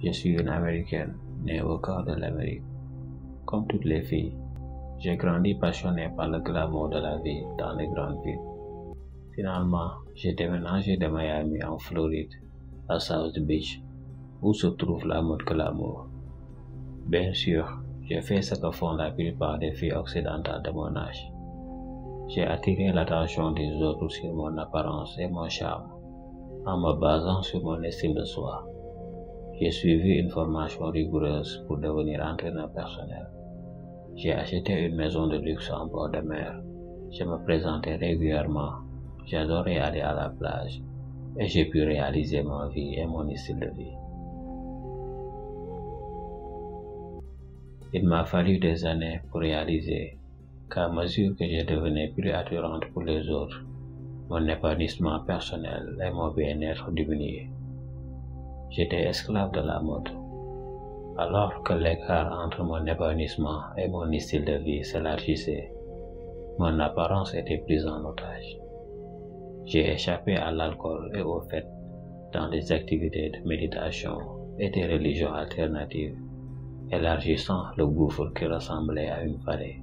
Je suis une Américaine, née au cœur de l'Amérique. Comme toutes les filles, j'ai grandi passionné par le glamour de la vie dans les grandes villes. Finalement, j'ai déménagé de Miami en Floride, à South Beach, où se trouve la mode glamour. Bien sûr, j'ai fait ce que font la plupart des filles occidentales de mon âge. J'ai attiré l'attention des autres sur mon apparence et mon charme, en me basant sur mon estime de soi. J'ai suivi une formation rigoureuse pour devenir entraîneur personnel. J'ai acheté une maison de luxe en bord de mer. Je me présentais régulièrement. J'adorais aller à la plage et j'ai pu réaliser ma vie et mon style de vie. Il m'a fallu des années pour réaliser qu'à mesure que je devenais plus attirante pour les autres, mon épanouissement personnel et mon bien-être diminuaient. J'étais esclave de la mode. Alors que l'écart entre mon épanouissement et mon style de vie s'élargissait, mon apparence était prise en otage. J'ai échappé à l'alcool et aux fêtes dans des activités de méditation et des religions alternatives, élargissant le gouffre qui ressemblait à une vallée.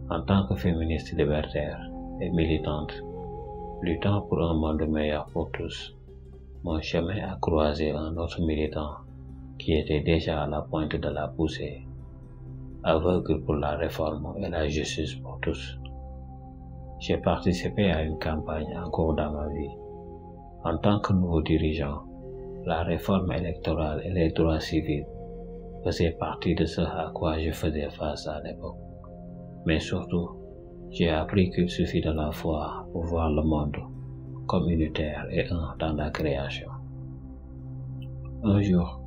En tant que féministe libertaire et militante, luttant pour un monde meilleur pour tous, mon chemin a croisé un autre militant qui était déjà à la pointe de la poussée, aveugle pour la réforme et la justice pour tous. J'ai participé à une campagne en cours dans ma vie. En tant que nouveau dirigeant, la réforme électorale et les droits civils faisaient partie de ce à quoi je faisais face à l'époque. Mais surtout, j'ai appris qu'il suffit de la foi pour voir le monde comme unitaire et un dans la création. Un jour,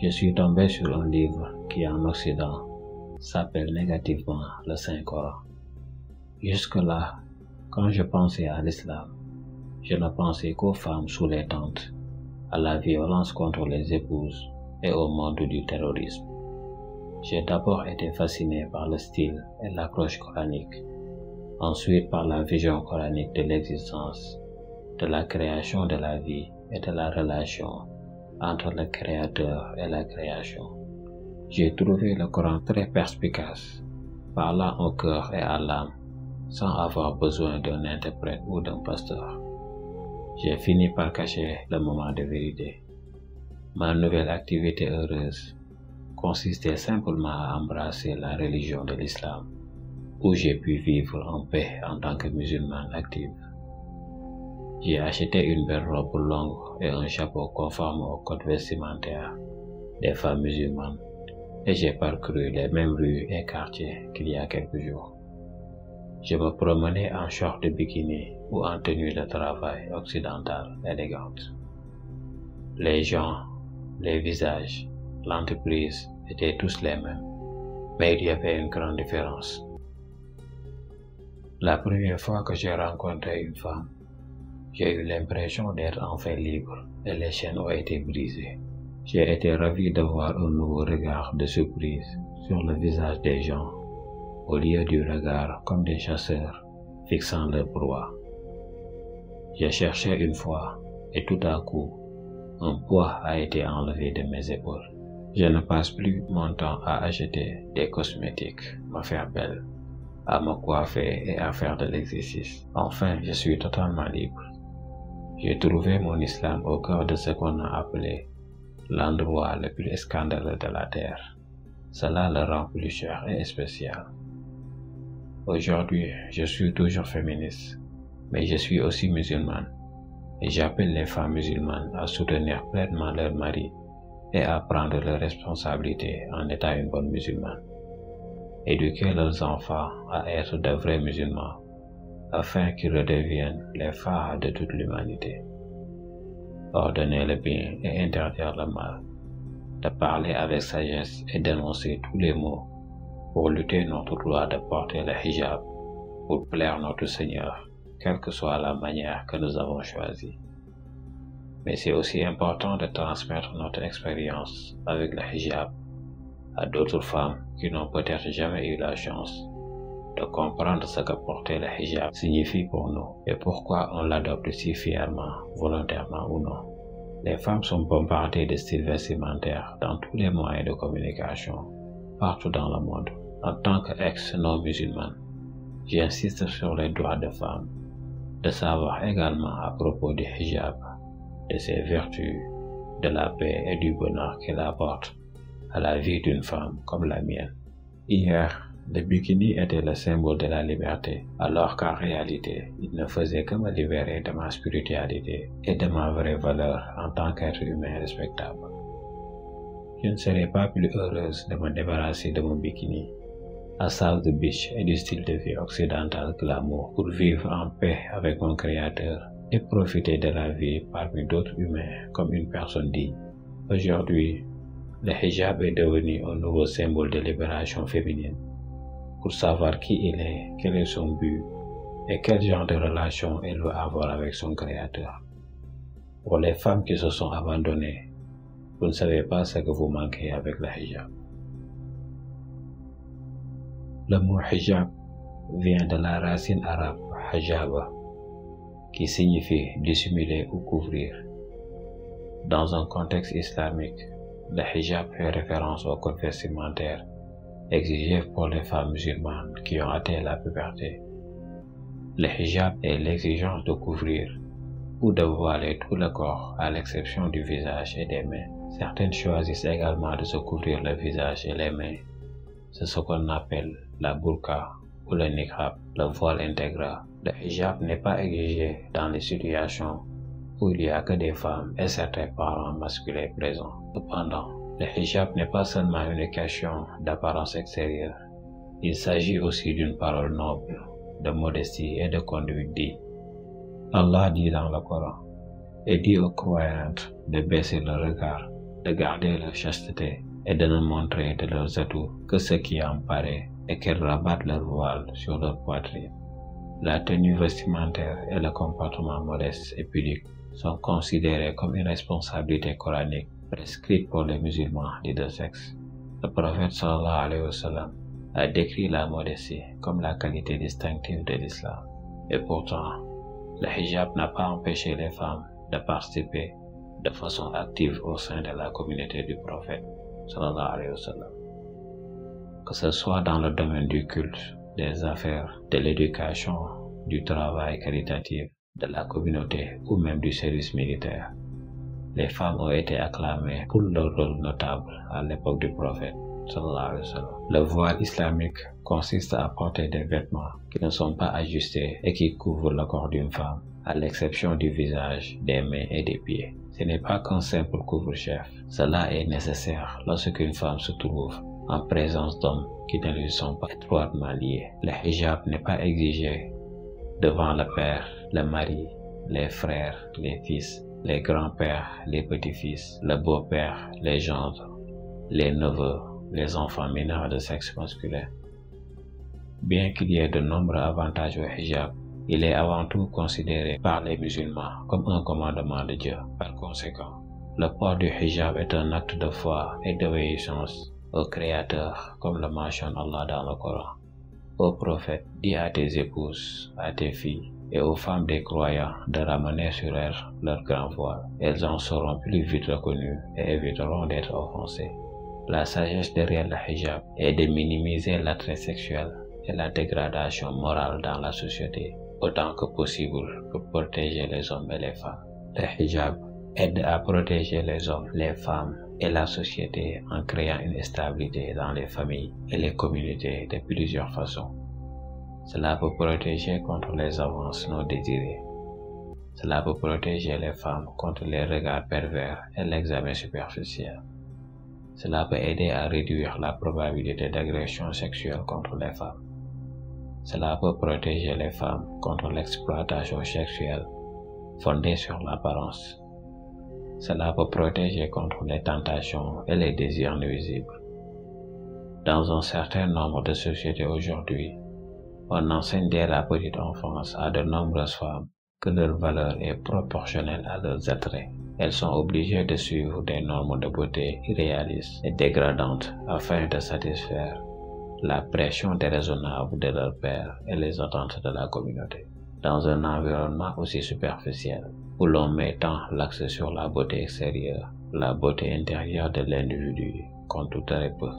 je suis tombé sur un livre qui en Occident s'appelle négativement le Saint-Coran. Jusque-là, quand je pensais à l'islam, je ne pensais qu'aux femmes sous les tentes, à la violence contre les épouses et au monde du terrorisme. J'ai d'abord été fasciné par le style et l'approche coranique, ensuite par la vision coranique de l'existence, de la création de la vie et de la relation entre le créateur et la création. J'ai trouvé le Coran très perspicace, parlant au cœur et à l'âme, sans avoir besoin d'un interprète ou d'un pasteur. J'ai fini par cacher le moment de vérité. Ma nouvelle activité heureuse consistait simplement à embrasser la religion de l'islam, où j'ai pu vivre en paix en tant que musulmane active. J'ai acheté une belle robe longue et un chapeau conforme au code vestimentaire des femmes musulmanes et j'ai parcouru les mêmes rues et quartiers qu'il y a quelques jours. Je me promenais en short de bikini ou en tenue de travail occidentale élégante. Les gens, les visages, l'entreprise étaient tous les mêmes, mais il y avait une grande différence. La première fois que j'ai rencontré une femme, j'ai eu l'impression d'être enfin libre et les chaînes ont été brisées. J'ai été ravi de voir un nouveau regard de surprise sur le visage des gens, au lieu du regard comme des chasseurs fixant leur proie. J'ai cherché une fois et tout à coup, un poids a été enlevé de mes épaules. Je ne passe plus mon temps à acheter des cosmétiques, me faire belle, à me coiffer et à faire de l'exercice. Enfin, je suis totalement libre. J'ai trouvé mon islam au cœur de ce qu'on a appelé l'endroit le plus scandaleux de la terre. Cela le rend plus cher et spécial. Aujourd'hui, je suis toujours féministe, mais je suis aussi musulmane et j'appelle les femmes musulmanes à soutenir pleinement leur mari et à prendre leurs responsabilités en étant une bonne musulmane. Éduquer leurs enfants à être de vrais musulmans afin qu'ils redeviennent les phares de toute l'humanité. Ordonner le bien et interdire le mal, de parler avec sagesse et d'énoncer tous les mots pour lutter notre droit de porter le hijab, pour plaire notre Seigneur, quelle que soit la manière que nous avons choisie. Mais c'est aussi important de transmettre notre expérience avec le hijab à d'autres femmes qui n'ont peut-être jamais eu la chance de comprendre ce que porter le hijab signifie pour nous et pourquoi on l'adopte si fièrement, volontairement ou non. Les femmes sont bombardées de styles vestimentaires dans tous les moyens de communication, partout dans le monde. En tant qu'ex-non-musulmane, j'insiste sur les droits des femmes, de savoir également à propos du hijab, de ses vertus, de la paix et du bonheur qu'il apporte à la vie d'une femme comme la mienne. Hier, le bikini était le symbole de la liberté, alors qu'en réalité, il ne faisait que me libérer de ma spiritualité et de ma vraie valeur en tant qu'être humain respectable. Je ne serais pas plus heureuse de me débarrasser de mon bikini, à South Beach et du style de vie occidental glamour pour vivre en paix avec mon créateur et profiter de la vie parmi d'autres humains comme une personne digne. Aujourd'hui, le hijab est devenu un nouveau symbole de libération féminine. Pour savoir qui il est, quel est son but et quel genre de relation elle veut avoir avec son créateur. Pour les femmes qui se sont abandonnées, vous ne savez pas ce que vous manquez avec le hijab. Le mot hijab vient de la racine arabe hajaba, qui signifie dissimuler ou couvrir. Dans un contexte islamique, le hijab fait référence au code vestimentaire exigé pour les femmes musulmanes qui ont atteint la puberté. Le hijab est l'exigence de couvrir ou de voiler tout le corps à l'exception du visage et des mains. Certaines choisissent également de se couvrir le visage et les mains. C'est ce qu'on appelle la burqa ou le niqab, le voile intégral. Le hijab n'est pas exigé dans les situations où il n'y a que des femmes et certains parents masculins présents. Cependant, le hijab n'est pas seulement une question d'apparence extérieure. Il s'agit aussi d'une parole noble, de modestie et de conduite digne. Allah dit dans le Coran, et dit aux croyantes de baisser le regard, de garder leur chasteté et de ne montrer de leurs atouts que ce qui en paraît et qu'elles rabattent leur voile sur leur poitrine. La tenue vestimentaire et le comportement modeste et pudique sont considérés comme une responsabilité coranique prescrite pour les musulmans des deux sexes. Le prophète sallallahu alayhi wa sallam a décrit la modestie comme la qualité distinctive de l'islam. Et pourtant, le hijab n'a pas empêché les femmes de participer de façon active au sein de la communauté du prophète sallallahu alayhi wa sallam. Que ce soit dans le domaine du culte, des affaires, de l'éducation, du travail caritatif, de la communauté ou même du service militaire. Les femmes ont été acclamées pour leur rôle notable à l'époque du prophète sallallahu alayhi wa sallam. Le voile islamique consiste à porter des vêtements qui ne sont pas ajustés et qui couvrent le corps d'une femme, à l'exception du visage, des mains et des pieds. Ce n'est pas qu'un simple couvre-chef. Cela est nécessaire lorsqu'une femme se trouve en présence d'hommes qui ne lui sont pas étroitement liés. Le hijab n'est pas exigé devant le père, le mari, les frères, les fils, les grands-pères, les petits-fils, le beau-père, les gendres, les neveux, les enfants mineurs de sexe masculin. Bien qu'il y ait de nombreux avantages au hijab, il est avant tout considéré par les musulmans comme un commandement de Dieu. Par conséquent, le port du hijab est un acte de foi et d'obéissance au Créateur, comme le mentionne Allah dans le Coran. Ô prophète, dis à tes épouses, à tes filles et aux femmes des croyants de ramener sur elles leur grand voile. Elles en seront plus vite reconnues et éviteront d'être offensées. La sagesse derrière le hijab est de minimiser l'attrait sexuel et la dégradation morale dans la société, autant que possible pour protéger les hommes et les femmes. Le hijab aide à protéger les hommes, les femmes et la société en créant une stabilité dans les familles et les communautés de plusieurs façons. Cela peut protéger contre les avances non désirées. Cela peut protéger les femmes contre les regards pervers et l'examen superficiel. Cela peut aider à réduire la probabilité d'agression sexuelle contre les femmes. Cela peut protéger les femmes contre l'exploitation sexuelle fondée sur l'apparence. Cela peut protéger contre les tentations et les désirs nuisibles. Dans un certain nombre de sociétés aujourd'hui, on enseigne dès la petite enfance à de nombreuses femmes que leur valeur est proportionnelle à leurs attraits. Elles sont obligées de suivre des normes de beauté irréalistes et dégradantes afin de satisfaire la pression déraisonnable de leur père et les attentes de la communauté. Dans un environnement aussi superficiel, où l'on met tant l'accent sur la beauté extérieure, la beauté intérieure de l'individu compte très peu